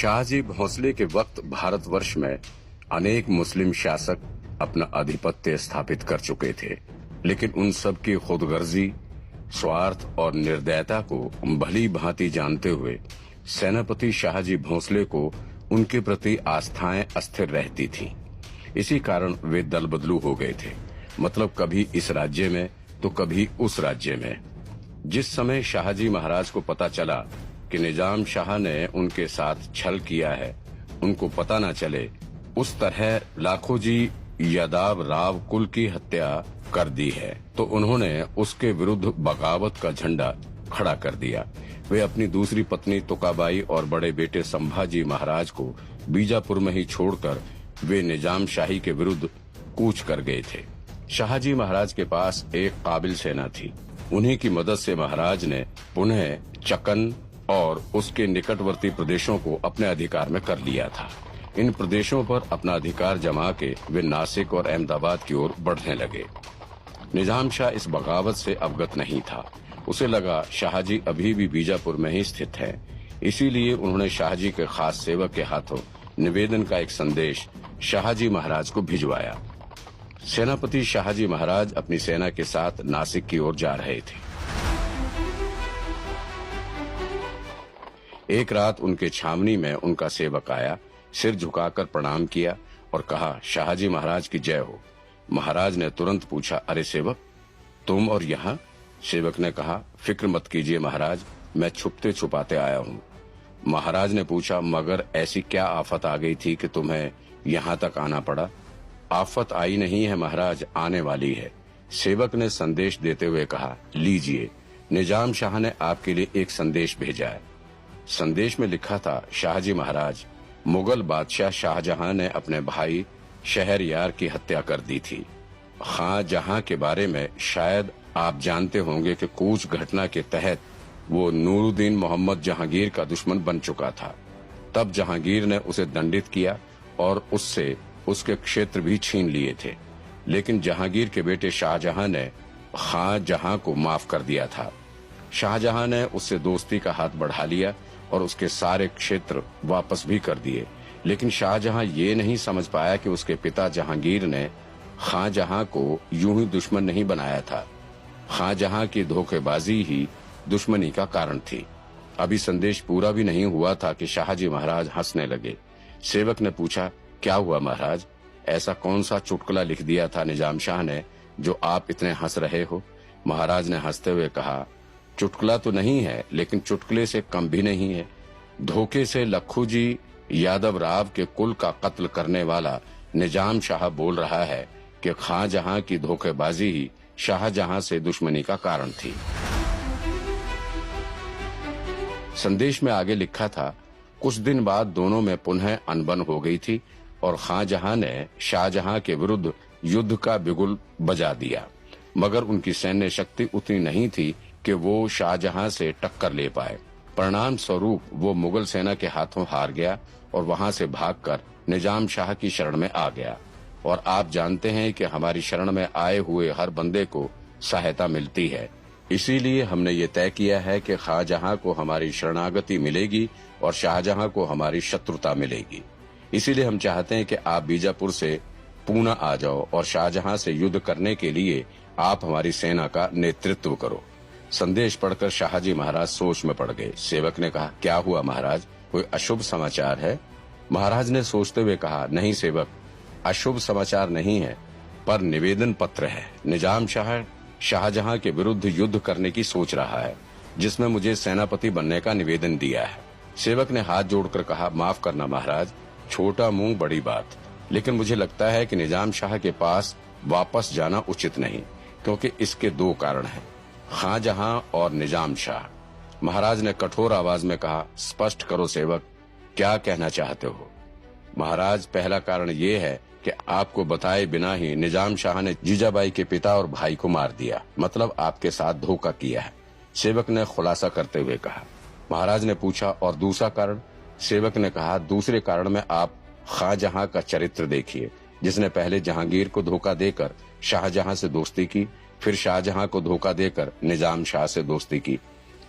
शाहजी भोंसले के वक्त भारतवर्ष में अनेक मुस्लिम शासक अपना आधिपत्य स्थापित कर चुके थे, लेकिन उन सब की खुदगर्जी, स्वार्थ और निर्दयता को भली भांति जानते हुए सेनापति शाहजी भोंसले को उनके प्रति आस्थाएं अस्थिर रहती थीं। इसी कारण वे दल बदलू हो गए थे, मतलब कभी इस राज्य में तो कभी उस राज्य में। जिस समय शाहजी महाराज को पता चला कि निजाम शाह ने उनके साथ छल किया है, उनको पता न चले, उस तरह लाखों जी यादव राव कुल की हत्या कर दी है, तो उन्होंने उसके विरुद्ध बगावत का झंडा खड़ा कर दिया। वे अपनी दूसरी पत्नी तुकाबाई और बड़े बेटे संभाजी महाराज को बीजापुर में ही छोड़कर वे निजाम शाही के विरुद्ध कूच कर गए थे। शाहजी महाराज के पास एक काबिल सेना थी। उन्हीं की मदद से महाराज ने पुनः चकन और उसके निकटवर्ती प्रदेशों को अपने अधिकार में कर लिया था। इन प्रदेशों पर अपना अधिकार जमा के वे नासिक और अहमदाबाद की ओर बढ़ने लगे। निजाम शाह इस बगावत से अवगत नहीं था। उसे लगा शाहजी अभी भी बीजापुर में ही स्थित है, इसीलिए उन्होंने शाहजी के खास सेवक के हाथों निवेदन का एक संदेश शाहजी महाराज को भिजवाया। सेनापति शाहजी महाराज अपनी सेना के साथ नासिक की ओर जा रहे थे। एक रात उनके छावनी में उनका सेवक आया, सिर झुकाकर प्रणाम किया और कहा, शाहजी महाराज की जय हो। महाराज ने तुरंत पूछा, अरे सेवक, तुम और यहाँ? सेवक ने कहा, फिक्र मत कीजिए महाराज, मैं छुपते छुपाते आया हूँ। महाराज ने पूछा, मगर ऐसी क्या आफत आ गई थी कि तुम्हें यहाँ तक आना पड़ा? आफत आई नहीं है महाराज, आने वाली है। सेवक ने संदेश देते हुए कहा, लीजिए, निजाम शाह ने आपके लिए एक संदेश भेजा है। संदेश में लिखा था, शाहजी महाराज, मुगल बादशाह शाहजहां ने अपने भाई शहरयार की हत्या कर दी थी। खां जहां के बारे में शायद आप जानते होंगे कि कूच घटना के तहत वो नूरुद्दीन मोहम्मद जहांगीर का दुश्मन बन चुका था। तब जहांगीर ने उसे दंडित किया और उससे उसके क्षेत्र भी छीन लिए थे, लेकिन जहांगीर के बेटे शाहजहां ने खां जहां को माफ कर दिया था। शाहजहां ने उससे दोस्ती का हाथ बढ़ा लिया और उसके सारे क्षेत्र वापस भी कर दिए, लेकिन शाहजहां ये नहीं समझ पाया कि उसके पिता जहांगीर ने खां जहां को यूं ही दुश्मन नहीं बनाया था। खां जहां की धोखेबाजी ही दुश्मनी का कारण थी। अभी संदेश पूरा भी नहीं हुआ था कि शाहजी महाराज हंसने लगे। सेवक ने पूछा, क्या हुआ महाराज? ऐसा कौन सा चुटकुला लिख दिया था निजाम शाह ने जो आप इतने हंस रहे हो? महाराज ने हंसते हुए कहा, चुटकुला तो नहीं है, लेकिन चुटकुले से कम भी नहीं है। धोखे से लखू जी यादव राव के कुल का कत्ल करने वाला निजाम शाह बोल रहा है कि खां जहां की धोखेबाजी ही शाहजहां से दुश्मनी का कारण थी। संदेश में आगे लिखा था, कुछ दिन बाद दोनों में पुनः अनबन हो गई थी और खां जहां ने शाहजहां के विरुद्ध युद्ध का बिगुल बजा दिया, मगर उनकी सैन्य शक्ति उतनी नहीं थी कि वो शाहजहां से टक्कर ले पाए। परिणाम स्वरूप वो मुगल सेना के हाथों हार गया और वहां से भागकर निजाम शाह की शरण में आ गया। और आप जानते हैं कि हमारी शरण में आए हुए हर बंदे को सहायता मिलती है, इसीलिए हमने ये तय किया है कि शाहजहां को हमारी शरणागति मिलेगी और शाहजहां को हमारी शत्रुता मिलेगी। इसीलिए हम चाहते हैं कि आप बीजापुर से पूना आ जाओ और शाहजहां से युद्ध करने के लिए आप हमारी सेना का नेतृत्व करो। संदेश पढ़कर शाहजी महाराज सोच में पड़ गए। सेवक ने कहा, क्या हुआ महाराज, कोई अशुभ समाचार है? महाराज ने सोचते हुए कहा, नहीं सेवक, अशुभ समाचार नहीं है, पर निवेदन पत्र है। निजाम शाह शाहजहां के विरुद्ध युद्ध करने की सोच रहा है, जिसमें मुझे सेनापति बनने का निवेदन दिया है। सेवक ने हाथ जोड़कर कहा, माफ करना महाराज, छोटा मुंह बड़ी बात, लेकिन मुझे लगता है कि निजाम शाह के पास वापस जाना उचित नहीं, क्योंकि इसके दो कारण हैं, खां जहां और निजाम शाह। महाराज ने कठोर आवाज में कहा, स्पष्ट करो सेवक, क्या कहना चाहते हो? महाराज, पहला कारण ये है कि आपको बताए बिना ही निजाम शाह ने जीजाबाई के पिता और भाई को मार दिया, मतलब आपके साथ धोखा किया है। सेवक ने खुलासा करते हुए कहा। महाराज ने पूछा, और दूसरा कारण? सेवक ने कहा, दूसरे कारण में आप खां जहां का चरित्र देखिए, जिसने पहले जहांगीर को धोखा देकर शाहजहां से दोस्ती की, फिर शाहजहां को धोखा देकर निजाम शाह से दोस्ती की।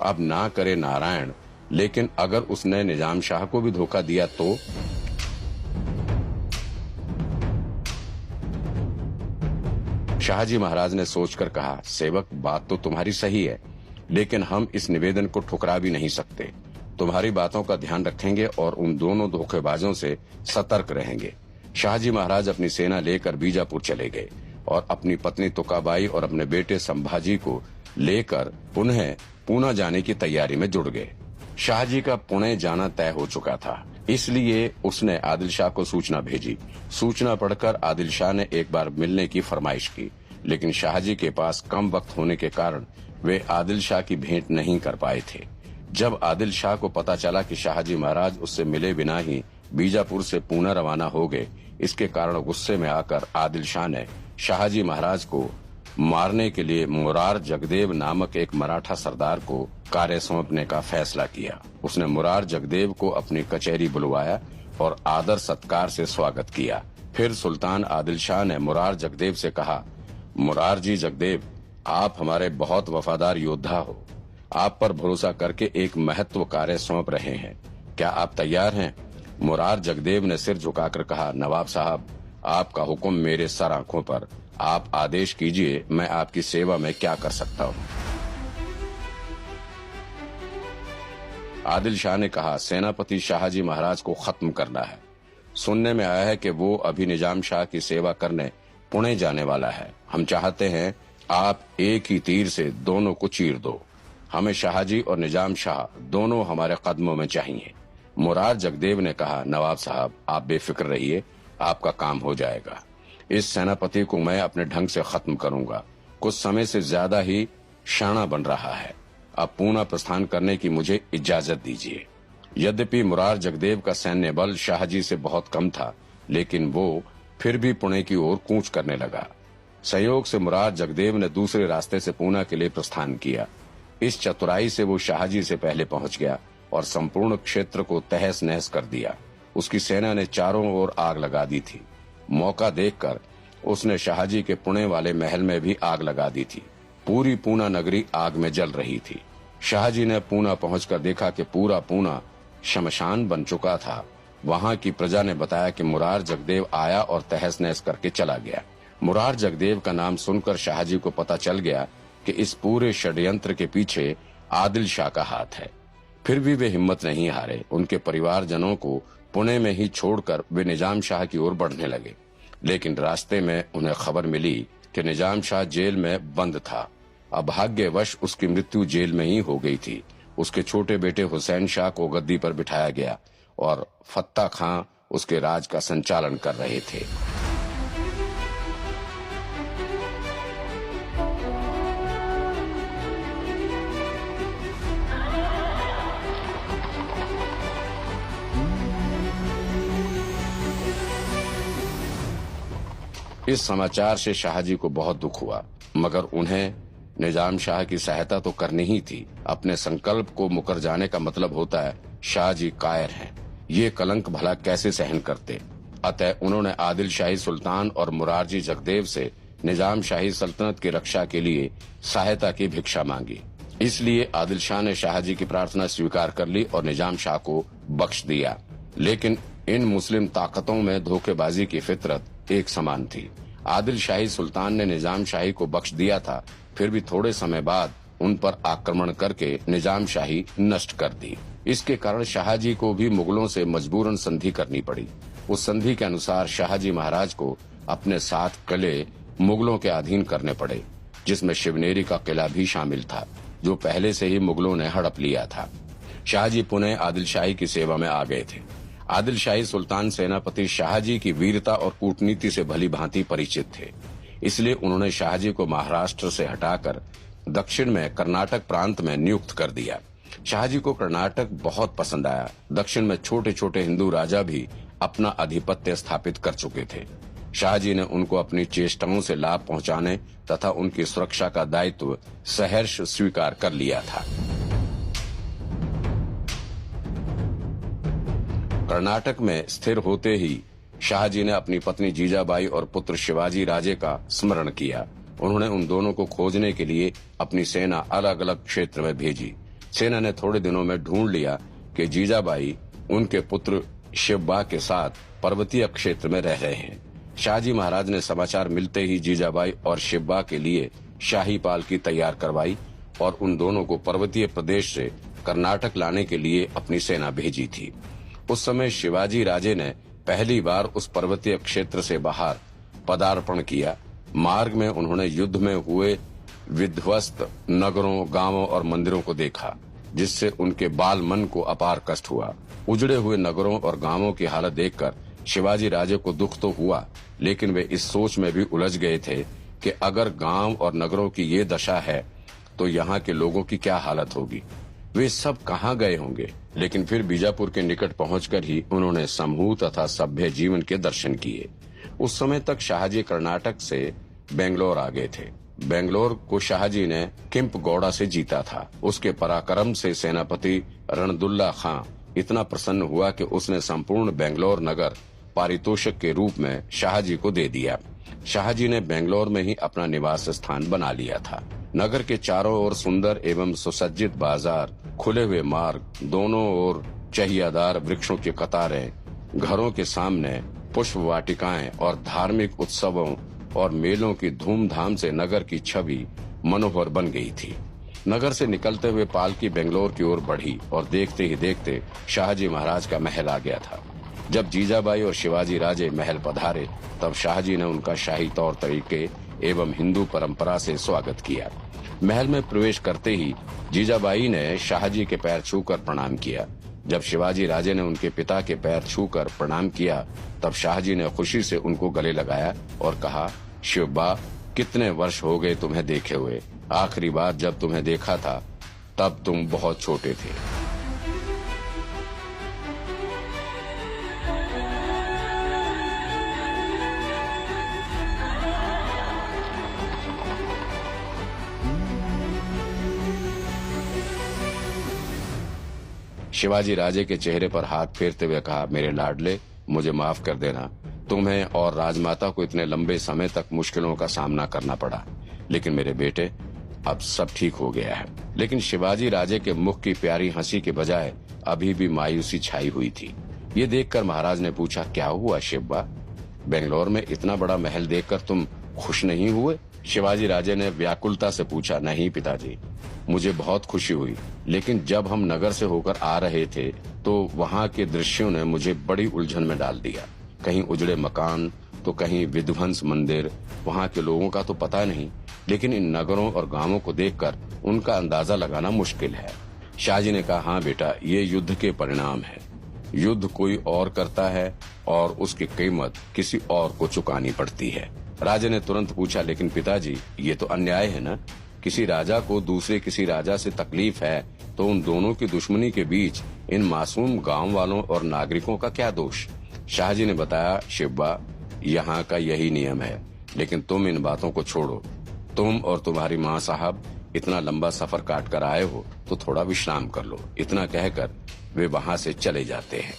अब ना करे नारायण, लेकिन अगर उसने निजाम शाह को भी धोखा दिया तो? शाहजी महाराज ने सोचकर कहा, सेवक, बात तो तुम्हारी सही है, लेकिन हम इस निवेदन को ठुकरा भी नहीं सकते। तुम्हारी बातों का ध्यान रखेंगे और उन दोनों धोखेबाजों से सतर्क रहेंगे। शाहजी महाराज अपनी सेना लेकर बीजापुर चले गए और अपनी पत्नी तुकाबाई और अपने बेटे संभाजी को लेकर पुनः पूना जाने की तैयारी में जुट गए। शाहजी का पुणे जाना तय हो चुका था, इसलिए उसने आदिल शाह को सूचना भेजी। सूचना पढ़कर आदिल शाह ने एक बार मिलने की फरमाइश की, लेकिन शाहजी के पास कम वक्त होने के कारण वे आदिल शाह की भेंट नहीं कर पाए थे। जब आदिल शाह को पता चला कि शाहजी महाराज उससे मिले बिना ही बीजापुर से पूना रवाना हो गए, इसके कारण गुस्से में आकर आदिल शाह ने शाहजी महाराज को मारने के लिए मुरार जगदेव नामक एक मराठा सरदार को कार्य सौंपने का फैसला किया। उसने मुरार जगदेव को अपनी कचहरी बुलवाया और आदर सत्कार से स्वागत किया। फिर सुल्तान आदिल शाह ने मुरार जगदेव से कहा, मुरारजी जगदेव, आप हमारे बहुत वफादार योद्धा हो। आप पर भरोसा करके एक महत्व कार्य सौंप रहे हैं, क्या आप तैयार हैं? मुरार जगदेव ने सिर झुकाकर कहा, नवाब साहब, आपका हुक्म मेरे सर आंखों पर। आप आदेश कीजिए, मैं आपकी सेवा में क्या कर सकता हूँ। आदिल शाह ने कहा, सेनापति शाहजी महाराज को खत्म करना है। सुनने में आया है कि वो अभी निजाम शाह की सेवा करने पुणे जाने वाला है। हम चाहते हैं आप एक ही तीर से दोनों को चीर दो। हमें शाहजी और निजाम शाह दोनों हमारे कदमों में चाहिए। मुरार जगदेव ने कहा, नवाब साहब, आप बेफिक्र रहिए, आपका काम हो जाएगा। इस सेनापति को मैं अपने ढंग से खत्म करूंगा। कुछ समय से ज्यादा ही शाना बन रहा है। अब पूना प्रस्थान करने की मुझे इजाजत दीजिए। यद्यपि मुरार जगदेव का सैन्य बल शाहजी से बहुत कम था, लेकिन वो फिर भी पुणे की ओर कूच करने लगा। संयोग से मुरार जगदेव ने दूसरे रास्ते से पूना के लिए प्रस्थान किया। इस चतुराई से वो शाहजी से पहले पहुंच गया और संपूर्ण क्षेत्र को तहस नहस कर दिया। उसकी सेना ने चारों ओर आग लगा दी थी। मौका देखकर उसने शाहजी के पुणे वाले महल में भी आग लगा दी थी। पूरी पूना नगरी आग में जल रही थी। शाहजी ने पूना पहुंचकर देखा कि पूरा पूना शमशान बन चुका था। वहां की प्रजा ने बताया कि मुरार जगदेव आया और तहस नहस करके चला गया। मुरार जगदेव का नाम सुनकर शाहजी को पता चल गया कि इस पूरे षड्यंत्र के पीछे आदिल शाह का हाथ है। फिर भी वे हिम्मत नहीं हारे। उनके परिवारजनों को पुणे में ही छोड़कर वे निजाम शाह की ओर बढ़ने लगे, लेकिन रास्ते में उन्हें खबर मिली कि निजाम शाह जेल में बंद था। अभाग्यवश उसकी मृत्यु जेल में ही हो गई थी। उसके छोटे बेटे हुसैन शाह को गद्दी पर बिठाया गया और फत्ता खां उसके राज का संचालन कर रहे थे। इस समाचार से शाहजी को बहुत दुख हुआ, मगर उन्हें निजाम शाह की सहायता तो करनी ही थी। अपने संकल्प को मुकर जाने का मतलब होता है शाहजी कायर हैं, ये कलंक भला कैसे सहन करते। अतः उन्होंने आदिल शाही सुल्तान और मुरारजी जगदेव से निजाम शाही सल्तनत की रक्षा के लिए सहायता की भिक्षा मांगी। इसलिए आदिल शाह ने शाहजी की प्रार्थना स्वीकार कर ली और निजाम शाह को बख्श दिया। लेकिन इन मुस्लिम ताकतों में धोखेबाजी की फितरत एक समान थी। आदिल शाही सुल्तान ने निजाम शाही को बख्श दिया था, फिर भी थोड़े समय बाद उन पर आक्रमण करके निजाम शाही नष्ट कर दी। इसके कारण शाहजी को भी मुगलों से मजबूरन संधि करनी पड़ी। उस संधि के अनुसार शाहजी महाराज को अपने 7 किले मुगलों के अधीन करने पड़े, जिसमें शिवनेरी का किला भी शामिल था, जो पहले से ही मुगलों ने हड़प लिया था। शाहजी पुनः आदिल शाही की सेवा में आ गए थे। आदिल शाही सुल्तान सेनापति शाहजी की वीरता और कूटनीति से भली भांति परिचित थे, इसलिए उन्होंने शाहजी को महाराष्ट्र से हटाकर दक्षिण में कर्नाटक प्रांत में नियुक्त कर दिया। शाहजी को कर्नाटक बहुत पसंद आया। दक्षिण में छोटे छोटे हिंदू राजा भी अपना आधिपत्य स्थापित कर चुके थे। शाहजी ने उनको अपनी चेष्टाओं से लाभ पहुंचाने तथा उनकी सुरक्षा का दायित्व सहर्ष स्वीकार कर लिया था। कर्नाटक में स्थिर होते ही शाहजी ने अपनी पत्नी जीजाबाई और पुत्र शिवाजी राजे का स्मरण किया। उन्होंने उन दोनों को खोजने के लिए अपनी सेना अलग अलग क्षेत्र में भेजी। सेना ने थोड़े दिनों में ढूंढ लिया कि जीजाबाई उनके पुत्र शिवबा के साथ पर्वतीय क्षेत्र में रह रहे हैं। शाहजी महाराज ने समाचार मिलते ही जीजाबाई और शिवबा के लिए शाही पालकी तैयार करवाई और उन दोनों को पर्वतीय प्रदेश से कर्नाटक लाने के लिए अपनी सेना भेजी थी। उस समय शिवाजी राजे ने पहली बार उस पर्वतीय क्षेत्र से बाहर पदार्पण किया। मार्ग में उन्होंने युद्ध में हुए विध्वस्त नगरों, गांवों और मंदिरों को देखा, जिससे उनके बाल मन को अपार कष्ट हुआ। उजड़े हुए नगरों और गांवों की हालत देखकर शिवाजी राजे को दुख तो हुआ, लेकिन वे इस सोच में भी उलझ गए थे कि अगर गांव और नगरों की ये दशा है तो यहाँ के लोगों की क्या हालत होगी, वे सब कहाँ गए होंगे। लेकिन फिर बीजापुर के निकट पहुंचकर ही उन्होंने समूह तथा सभ्य जीवन के दर्शन किए। उस समय तक शाहजी कर्नाटक से बेंगलोर आ गए थे। बेंगलोर को शाहजी ने केम्पगौड़ा से जीता था। उसके पराक्रम से सेनापति रणदुल्ला खां इतना प्रसन्न हुआ कि उसने संपूर्ण बेंगलोर नगर पारितोषिक के रूप में शाहजी को दे दिया। शाहजी ने बेंगलोर में ही अपना निवास स्थान बना लिया था। नगर के चारों ओर सुंदर एवं सुसज्जित बाजार, खुले हुए मार्ग, दोनों ओर चहियादार वृक्षों की कतारें, घरों के सामने पुष्प वाटिकाएं और धार्मिक उत्सवों और मेलों की धूमधाम से नगर की छवि मनोहर बन गई थी। नगर से निकलते हुए पालकी बेंगलोर की ओर बढ़ी और देखते ही देखते शाहजी महाराज का महल आ गया था। जब जीजाबाई और शिवाजी राजे महल पधारे तब शाहजी ने उनका शाही तौर तरीके एवं हिंदू परंपरा से स्वागत किया। महल में प्रवेश करते ही जीजाबाई ने शाहजी के पैर छूकर प्रणाम किया। जब शिवाजी राजे ने उनके पिता के पैर छूकर प्रणाम किया तब शाहजी ने खुशी से उनको गले लगाया और कहा, शिवबा, कितने वर्ष हो गए तुम्हें देखे हुए। आखिरी बार जब तुम्हें देखा था तब तुम बहुत छोटे थे। शिवाजी राजे के चेहरे पर हाथ फेरते हुए कहा, मेरे लाडले, मुझे माफ कर देना। तुम्हें और राजमाता को इतने लंबे समय तक मुश्किलों का सामना करना पड़ा, लेकिन मेरे बेटे, अब सब ठीक हो गया है। लेकिन शिवाजी राजे के मुख की प्यारी हंसी के बजाय अभी भी मायूसी छाई हुई थी। ये देखकर महाराज ने पूछा, क्या हुआ शिवबा? बेंगलोर में इतना बड़ा महल देखकर तुम खुश नहीं हुए? शिवाजी राजे ने व्याकुलता से पूछा, नहीं पिताजी, मुझे बहुत खुशी हुई, लेकिन जब हम नगर से होकर आ रहे थे तो वहाँ के दृश्यों ने मुझे बड़ी उलझन में डाल दिया। कहीं उजड़े मकान तो कहीं विध्वंस मंदिर। वहाँ के लोगों का तो पता नहीं, लेकिन इन नगरों और गांवों को देखकर उनका अंदाजा लगाना मुश्किल है। शाहजी ने कहा, हाँ बेटा, ये युद्ध के परिणाम है। युद्ध कोई और करता है और उसकी कीमत किसी और को चुकानी पड़ती है। राजा ने तुरंत पूछा, लेकिन पिताजी, ये तो अन्याय है ना? किसी राजा को दूसरे किसी राजा से तकलीफ है तो उन दोनों की दुश्मनी के बीच इन मासूम गांव वालों और नागरिकों का क्या दोष? शाहजी ने बताया, शिवबा, यहाँ का यही नियम है, लेकिन तुम इन बातों को छोड़ो। तुम और तुम्हारी माँ साहब इतना लंबा सफर काट कर आए हो तो थोड़ा विश्राम कर लो। इतना कहकर वे वहाँ से चले जाते हैं।